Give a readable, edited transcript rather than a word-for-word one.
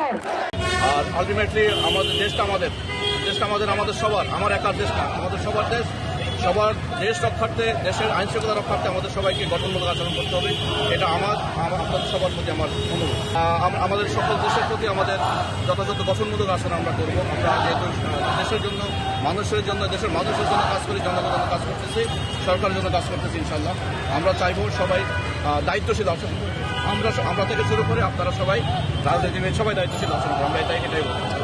আর ultimately আমাদের দেশটা আমাদের সবার, আমার একার দেশ না, আমাদের সবার দেশ। সবার দেশ রক্ষার্থে, দেশের আইন শৃঙ্খলা রক্ষার্থে আমাদের সবাইকে গঠনমূলক আচরণ করতে হবে। এটা আপনাদের সবার প্রতি আমার অনুরোধ। আমাদের সকল দেশের প্রতি আমাদের যথাযথ গঠনমূলক আচরণ আমরা করবো। আমরা যেহেতু দেশের জন্য, মানুষের জন্য, দেশের মানুষের জন্য কাজ করি, জনগণের জন্য কাজ করতেছি, সরকারের জন্য কাজ করতেছি। ইনশাল্লাহ আমরা চাইব সবাই দায়িত্বশীল আচরণ। আমরা থেকে শুরু করে আপনারা সবাই রাজনীতিবিদ সবাই দায়িত্বশীল আচরণ। আমরা এটাই বলছি।